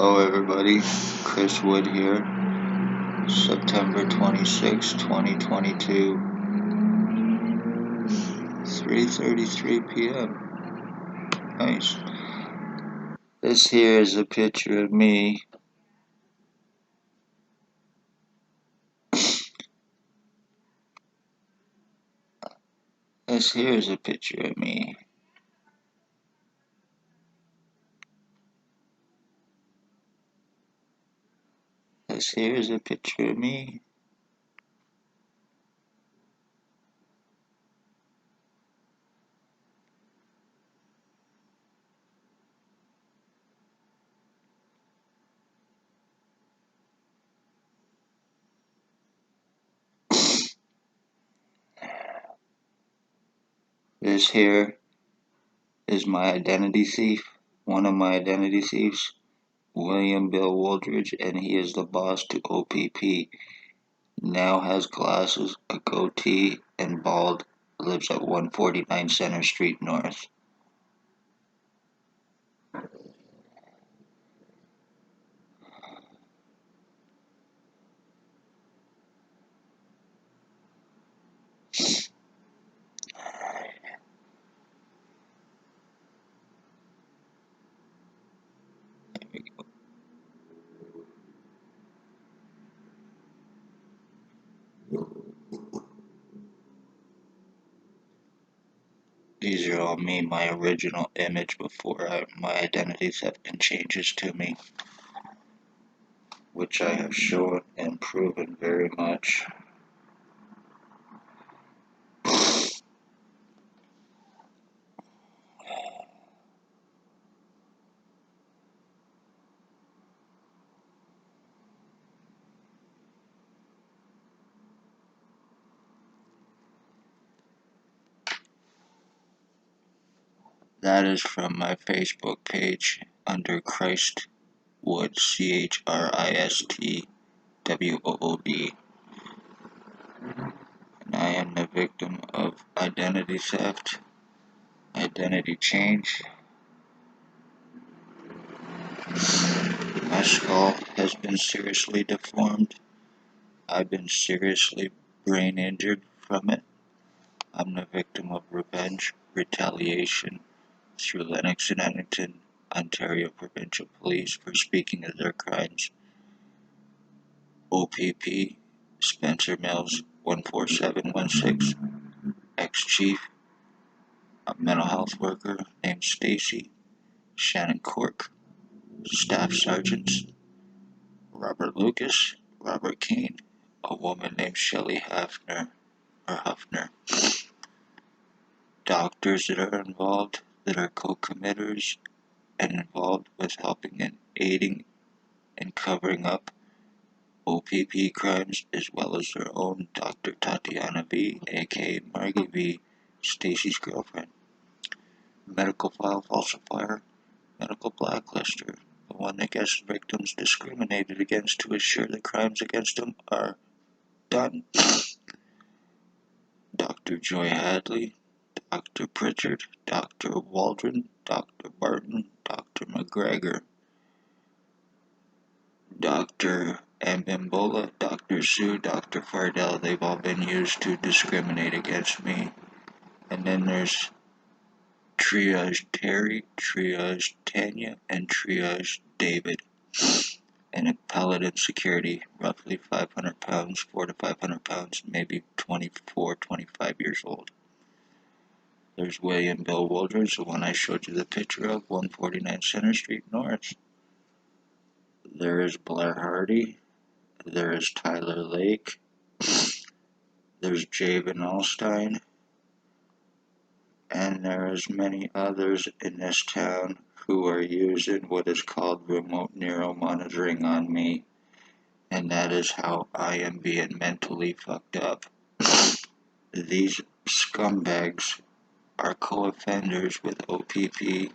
Hello everybody, Chris Wood here, September 26, 2022, 3:33 p.m. Nice. This here is a picture of me. This here is a picture of me. This here is a picture of me. This here is my identity thief, one of my identity thieves, William Bill Wooldridge, and he is the boss to O.P.P. Now has glasses, a goatee, and bald, lives at 149 Center Street North. These are all me, my original image before my identity theft and changes to me, which I have shown and proven very much. That is from my Facebook page under Christ Wood, ChristWood. And I am the victim of identity theft, identity change. My skull has been seriously deformed. I've been seriously brain injured from it. I'm the victim of revenge, retaliation through Lennox and Edmonton, Ontario Provincial Police for speaking of their crimes. O.P.P, Spencer Mills, 14716, ex-chief, a mental health worker named Stacy, Shannon Cork, staff sergeants, Robert Lucas, Robert Keane, a woman named Shelley Huffner, doctors that are involved, that are co-committers and involved with helping and aiding and covering up O.P.P crimes, as well as their own Dr. Tatiana V, aka Margie V, Stacy's girlfriend, medical file falsifier, medical blacklister, the one that gets victims discriminated against to assure the crimes against them are done, Dr. Joy Hadley, Dr. Pritchard, Dr. Waldron, Dr. Barton, Dr. McGregor, Dr. Ambimbola, Dr. Sue, Dr. Fardell, they've all been used to discriminate against me. And then there's Triage Terry, Triage Tanya, and Triage David. And a paladin security, roughly 500 pounds, 400 to 500 pounds, maybe 24, 25 years old. There's William Bill Wooldridge, the one I showed you the picture of, 149 Center Street North. There is Blair Hardy. There is Tyler Lake. There's Javen Alstein. And there is many others in this town who are using what is called remote neuromonitoring on me. And that is how I am being mentally fucked up. These scumbags are co-offenders with O.P.P.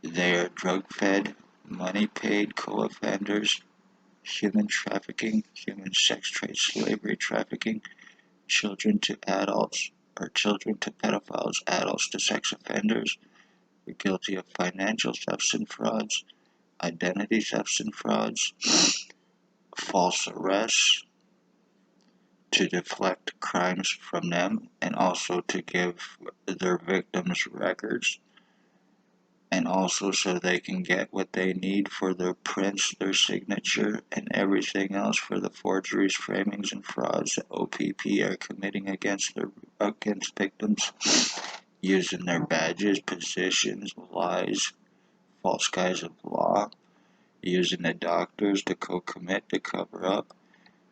They are drug-fed, money-paid co-offenders, human trafficking, human sex trade, slavery trafficking, children to adults, or children to pedophiles, adults to sex offenders. We're guilty of financial thefts and frauds, identity thefts and frauds, false arrests, to deflect crimes from them, and also to give their victims records, and also so they can get what they need for their prints, their signature, and everything else for the forgeries, framings, and frauds that O.P.P are committing against victims, using their badges, positions, lies, false guise of law, using the doctors to co-commit to cover up,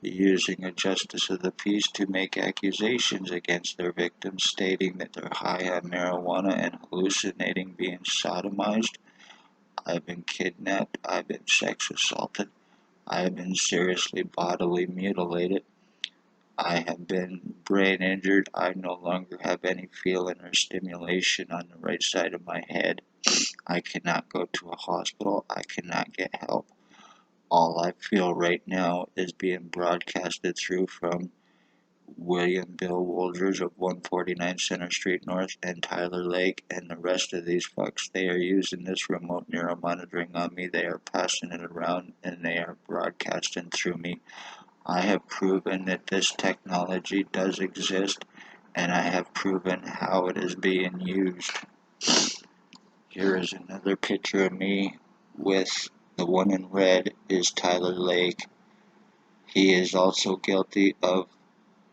using a justice of the peace to make accusations against their victims, stating that they're high on marijuana and hallucinating, being sodomized. I've been kidnapped, I've been sex assaulted, I have been seriously bodily mutilated, I have been brain injured, I no longer have any feeling or stimulation on the right side of my head, I cannot go to a hospital, I cannot get help. All I feel right now is being broadcasted through from William Bill Woldridge of 149 Center Street North and Tyler Lake and the rest of these fucks. They are using this remote neuromonitoring on me. They are passing it around and they are broadcasting through me. I have proven that this technology does exist and I have proven how it is being used. Here is another picture of me with the one in red is Tyler Lake. He is also guilty of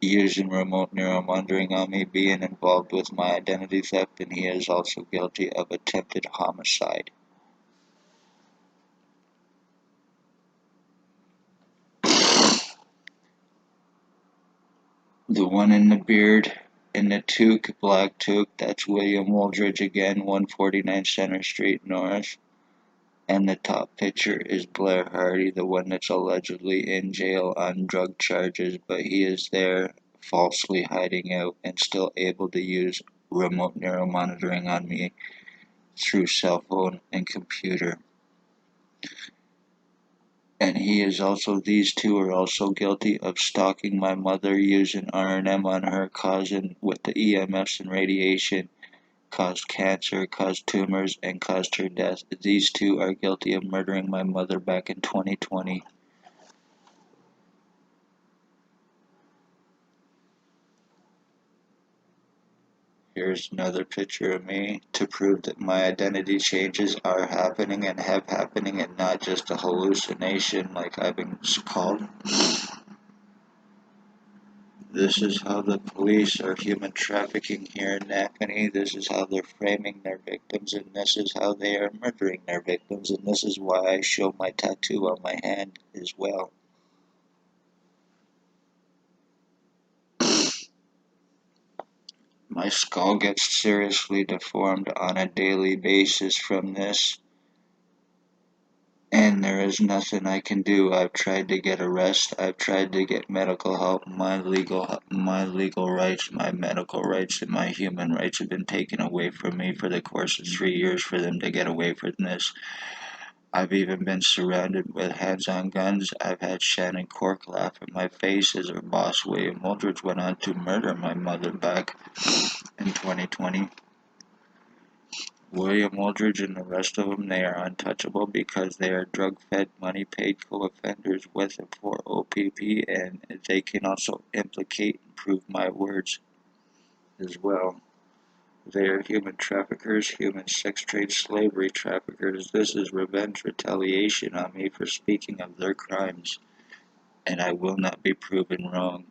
using remote neuromonitoring on me, being involved with my identity theft, and he is also guilty of attempted homicide. The one in the beard, in the toque, black toque, that's William Woldridge again, 149 Center Street North. And the top picture is Blair Hardy, the one that's allegedly in jail on drug charges, but he is there falsely hiding out and still able to use remote neuromonitoring on me through cell phone and computer. And he is also, these two are also guilty of stalking my mother, using R&M on her, causing with the EMFs and radiation, caused cancer, caused tumors, and caused her death. These two are guilty of murdering my mother back in 2020. Here's another picture of me to prove that my identity changes are happening and have happening and not just a hallucination like I've been called. This is how the police are human trafficking here in NAPANEE. This is how they're framing their victims, and this is how they are murdering their victims, and this is why I show my tattoo on my hand as well. My skull gets seriously deformed on a daily basis from this, and there is nothing I can do. I've tried to get arrested, I've tried to get medical help, my legal rights, my medical rights, and my human rights have been taken away from me for the course of 3 years for them to get away from this. I've even been surrounded with hands-on guns. I've had Shannon Cork laugh in my face as her boss William Woldridge went on to murder my mother back in 2020. William Woldridge and the rest of them, they are untouchable because they are drug-fed, money-paid co-offenders with and for O.P.P, and they can also implicate and prove my words as well. They are human traffickers, human sex trade, slavery traffickers. This is revenge retaliation on me for speaking of their crimes, and I will not be proven wrong.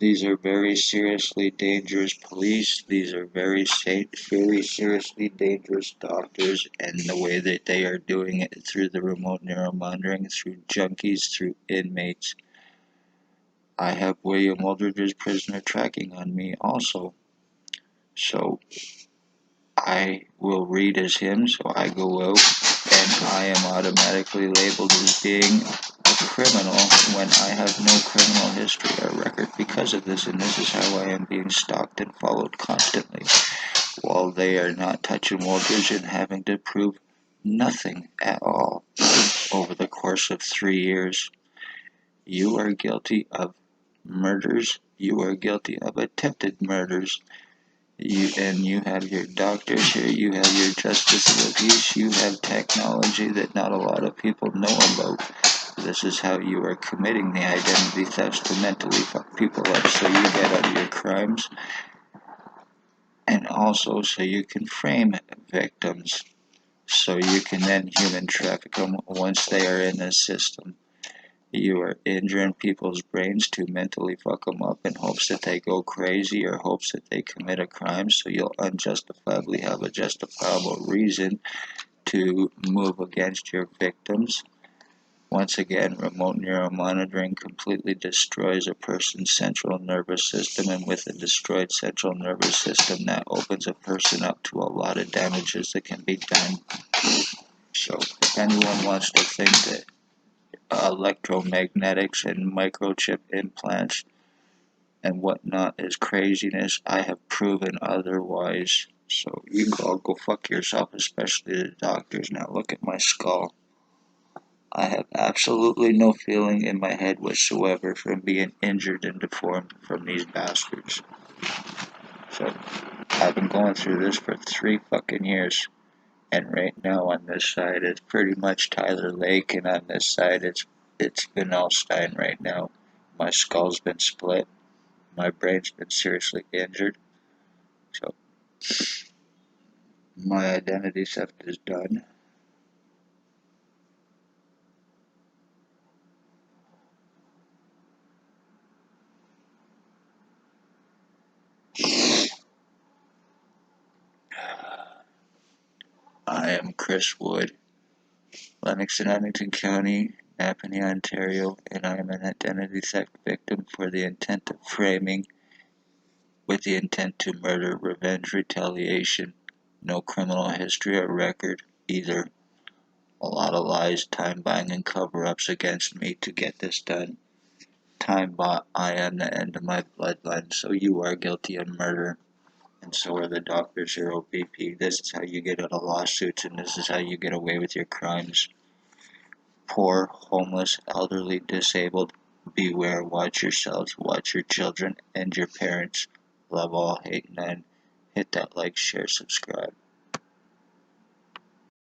These are very seriously dangerous police. These are very seriously dangerous doctors, and the way that they are doing it through the remote neuromonitoring, through junkies, through inmates. I have William Woldridge's prisoner tracking on me also. So I will read as him, so I go out and I am automatically labeled as being a criminal when I have no criminal history or record because of this, and this is how I am being stalked and followed constantly, while they are not touching Woldridge and having to prove nothing at all over the course of 3 years. You are guilty of murders. You are guilty of attempted murders. You have your doctors here, you have your justice of abuse, you have technology that not a lot of people know about. This is how you are committing the identity thefts to mentally fuck people up so you get out of your crimes, and also so you can frame victims, so you can then human traffic them once they are in the system. You are injuring people's brains to mentally fuck them up in hopes that they go crazy or hopes that they commit a crime, so you'll unjustifiably have a justifiable reason to move against your victims. Once again, remote neuromonitoring completely destroys a person's central nervous system, and with a destroyed central nervous system, that opens a person up to a lot of damages that can be done. So, if anyone wants to think that electromagnetics and microchip implants and whatnot is craziness, I have proven otherwise. So you can all go fuck yourself, especially the doctors. Now look at my skull. I have absolutely no feeling in my head whatsoever from being injured and deformed from these bastards. So I've been going through this for 3 fucking years. And right now on this side it's pretty much Tyler Lake, and on this side it's Vinelstein right now. My skull's been split. My brain's been seriously injured. So my identity theft is done. I am Chris Wood, Lennox and Edmonton County, NAPANEE, Ontario, and I am an identity theft victim for the intent of framing with the intent to murder, revenge, retaliation. No criminal history or record either. A lot of lies, time buying, and cover-ups against me to get this done. Time bought, I am the end of my bloodline, so you are guilty of murder. And so are the doctors here, O.P.P. This is how you get out of lawsuits, and this is how you get away with your crimes. Poor, homeless, elderly, disabled, beware, watch yourselves, watch your children and your parents. Love all, hate none. Hit that like, share, subscribe.